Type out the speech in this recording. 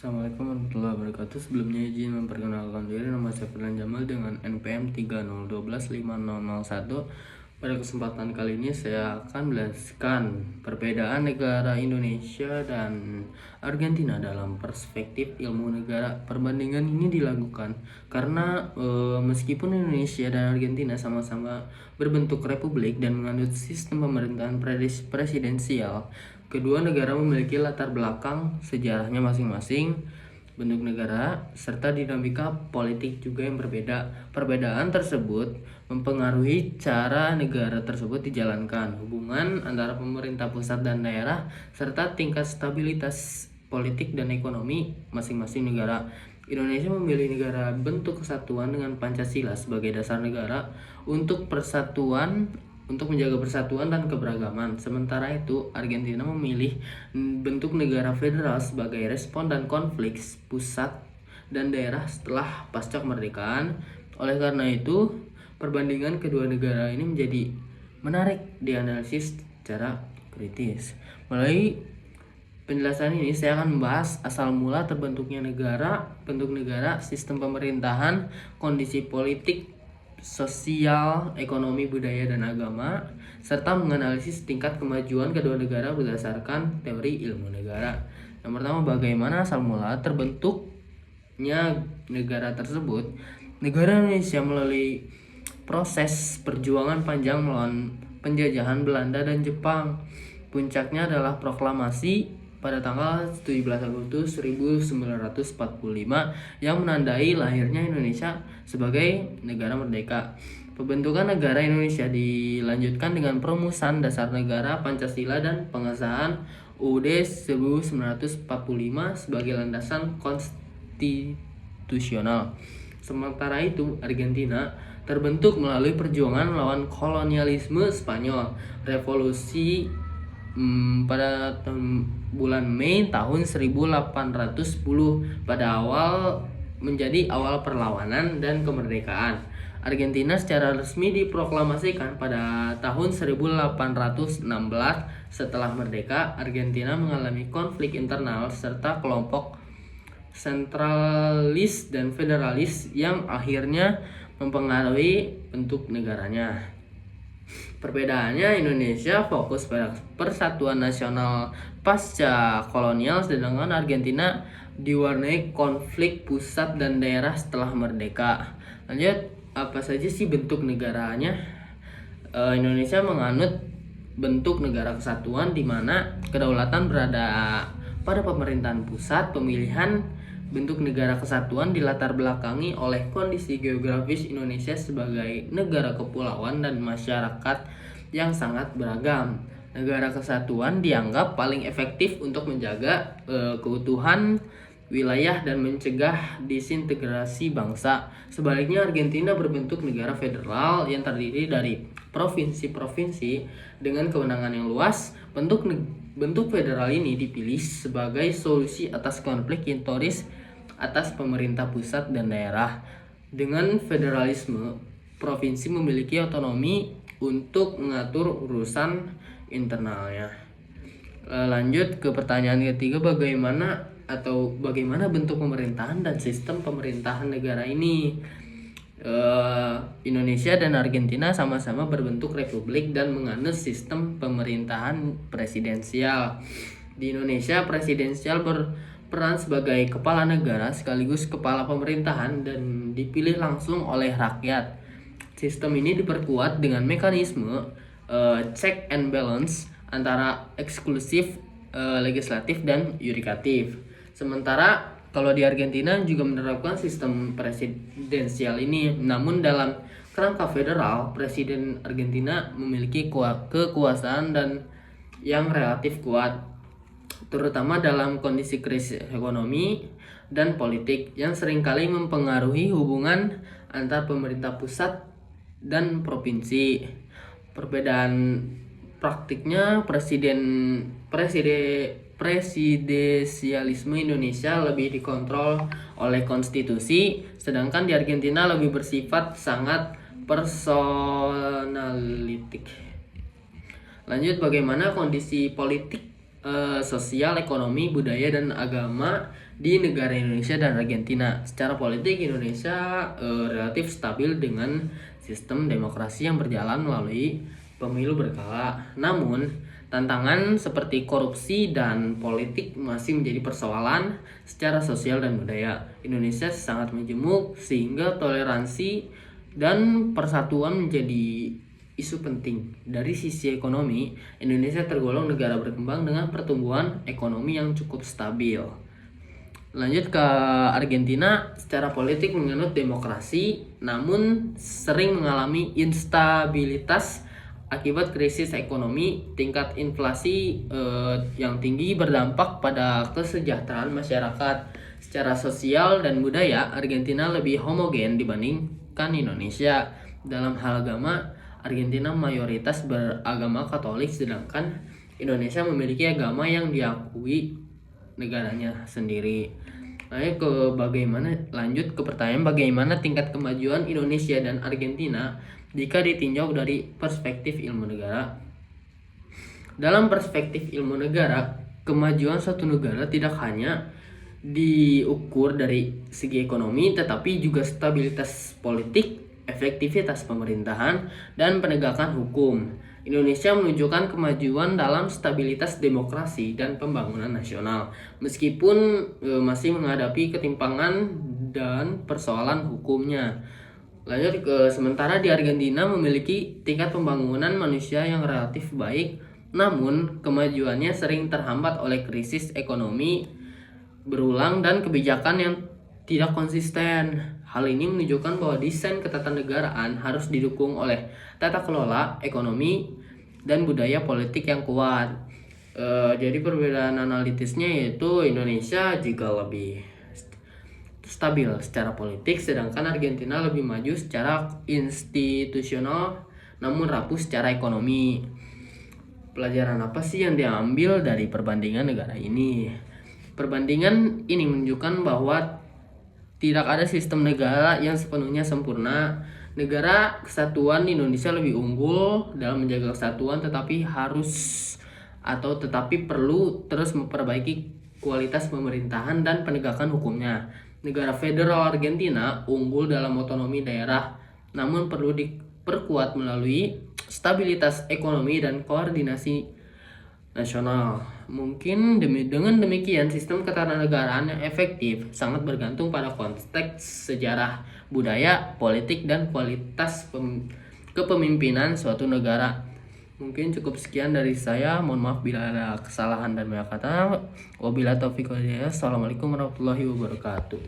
Assalamualaikum warahmatullahi wabarakatuh. Sebelumnya izin memperkenalkan diri, nama saya Firdan Jamal dengan NPM 3012501. Pada kesempatan kali ini saya akan menjelaskan perbedaan negara Indonesia dan Argentina dalam perspektif ilmu negara. Perbandingan ini dilakukan karena meskipun Indonesia dan Argentina sama-sama berbentuk republik dan menganut sistem pemerintahan presidensial, kedua negara memiliki latar belakang sejarahnya masing-masing, bentuk negara, serta dinamika politik juga yang berbeda. Perbedaan tersebut mempengaruhi cara negara tersebut dijalankan, hubungan antara pemerintah pusat dan daerah, serta tingkat stabilitas politik dan ekonomi masing-masing negara. Indonesia memilih negara bentuk kesatuan dengan Pancasila sebagai dasar negara untuk menjaga persatuan dan keberagaman. Sementara itu, Argentina memilih bentuk negara federal sebagai respon dan konflik pusat dan daerah setelah pasca kemerdekaan. Oleh karena itu, perbandingan kedua negara ini menjadi menarik dianalisis secara kritis. Melalui penjelasan ini saya akan membahas asal mula terbentuknya negara, bentuk negara, sistem pemerintahan, kondisi politik, sosial, ekonomi, budaya, dan agama, serta menganalisis tingkat kemajuan kedua negara berdasarkan teori ilmu negara. Yang pertama, bagaimana asal mula terbentuknya negara tersebut. Negara Indonesia melalui proses perjuangan panjang melawan penjajahan Belanda dan Jepang. Puncaknya adalah proklamasi pada tanggal 17 Agustus 1945 yang menandai lahirnya Indonesia sebagai negara merdeka. Pembentukan negara Indonesia dilanjutkan dengan perumusan dasar negara Pancasila dan pengesahan UUD 1945 sebagai landasan konstitusional. Sementara itu, Argentina terbentuk melalui perjuangan melawan kolonialisme Spanyol. Revolusi pada bulan Mei tahun 1810 menjadi awal perlawanan dan kemerdekaan. Argentina secara resmi diproklamasikan pada tahun 1816. Setelah merdeka, Argentina mengalami konflik internal serta kelompok sentralis dan federalis yang akhirnya mempengaruhi bentuk negaranya. Perbedaannya, Indonesia fokus pada persatuan nasional pasca kolonial, sedangkan Argentina diwarnai konflik pusat dan daerah setelah merdeka. Lanjut, apa saja sih bentuk negaranya? Indonesia menganut bentuk negara kesatuan di mana kedaulatan berada pada pemerintahan pusat. Pemilihan bentuk negara kesatuan dilatar belakangi oleh kondisi geografis Indonesia sebagai negara kepulauan dan masyarakat yang sangat beragam. Negara kesatuan dianggap paling efektif untuk menjaga keutuhan wilayah dan mencegah disintegrasi bangsa. Sebaliknya, Argentina berbentuk negara federal yang terdiri dari provinsi-provinsi dengan kewenangan yang luas. Bentuk federal ini dipilih sebagai solusi atas konflik historis atas pemerintah pusat dan daerah. Dengan federalisme, provinsi memiliki otonomi untuk mengatur urusan internalnya. Lanjut ke pertanyaan ketiga, bagaimana bentuk pemerintahan dan sistem pemerintahan negara ini. Indonesia dan Argentina sama-sama berbentuk republik dan menganut sistem pemerintahan presidensial. Di Indonesia, presidensial berperan sebagai kepala negara sekaligus kepala pemerintahan dan dipilih langsung oleh rakyat. Sistem ini diperkuat dengan mekanisme check and balance antara eksklusif legislatif dan yudikatif. Sementara kalau di Argentina juga menerapkan sistem presidensial ini, namun dalam kerangka federal, Presiden Argentina memiliki kekuasaan dan yang relatif kuat, terutama dalam kondisi krisis ekonomi dan politik yang seringkali mempengaruhi hubungan antar pemerintah pusat dan provinsi. Perbedaan praktiknya, presidensialisme Indonesia lebih dikontrol oleh konstitusi, sedangkan di Argentina lebih bersifat sangat personalitik. Lanjut, bagaimana kondisi politik, sosial, ekonomi, budaya, dan agama di negara Indonesia dan Argentina. Secara politik, Indonesia relatif stabil dengan sistem demokrasi yang berjalan melalui pemilu berkala. Namun, tantangan seperti korupsi dan politik masih menjadi persoalan secara sosial dan budaya. Indonesia sangat majemuk sehingga toleransi dan persatuan menjadi isu penting. Dari sisi ekonomi, Indonesia tergolong negara berkembang dengan pertumbuhan ekonomi yang cukup stabil. Lanjut ke Argentina, secara politik menganut demokrasi, namun sering mengalami instabilitas akibat krisis ekonomi. Tingkat inflasi yang tinggi berdampak pada kesejahteraan masyarakat. Secara sosial dan budaya, Argentina lebih homogen dibandingkan Indonesia. Dalam hal agama, Argentina mayoritas beragama Katolik, sedangkan Indonesia memiliki agama yang diakui negaranya sendiri. Lanjut ke pertanyaan bagaimana tingkat kemajuan Indonesia dan Argentina jika ditinjau dari perspektif ilmu negara. Dalam perspektif ilmu negara, kemajuan suatu negara tidak hanya diukur dari segi ekonomi, tetapi juga stabilitas politik, efektivitas pemerintahan, dan penegakan hukum. Indonesia menunjukkan kemajuan dalam stabilitas demokrasi dan pembangunan nasional, meskipun masih menghadapi ketimpangan dan persoalan hukumnya. Lanjut ke sementara di Argentina memiliki tingkat pembangunan manusia yang relatif baik, namun kemajuannya sering terhambat oleh krisis ekonomi berulang dan kebijakan yang tidak konsisten. Hal ini menunjukkan bahwa desain ketatanegaraan harus didukung oleh tata kelola ekonomi dan budaya politik yang kuat. Jadi perbedaan analitisnya yaitu Indonesia juga lebih stabil secara politik, sedangkan Argentina lebih maju secara institusional namun rapuh secara ekonomi. Pelajaran apa sih yang diambil dari perbandingan negara ini? Perbandingan ini menunjukkan bahwa tidak ada sistem negara yang sepenuhnya sempurna. Negara kesatuan Indonesia lebih unggul dalam menjaga kesatuan, tetapi perlu terus memperbaiki kualitas pemerintahan dan penegakan hukumnya. Negara federal Argentina unggul dalam otonomi daerah, namun perlu diperkuat melalui stabilitas ekonomi dan koordinasi nasional. Mungkin dengan demikian sistem ketatanegaraan yang efektif sangat bergantung pada konteks sejarah, budaya, politik, dan kualitas kepemimpinan suatu negara. Mungkin cukup sekian dari saya. Mohon maaf bila ada kesalahan dan banyak kata. Wabillahi taufiq wal hidayah. Assalamualaikum warahmatullahi wabarakatuh.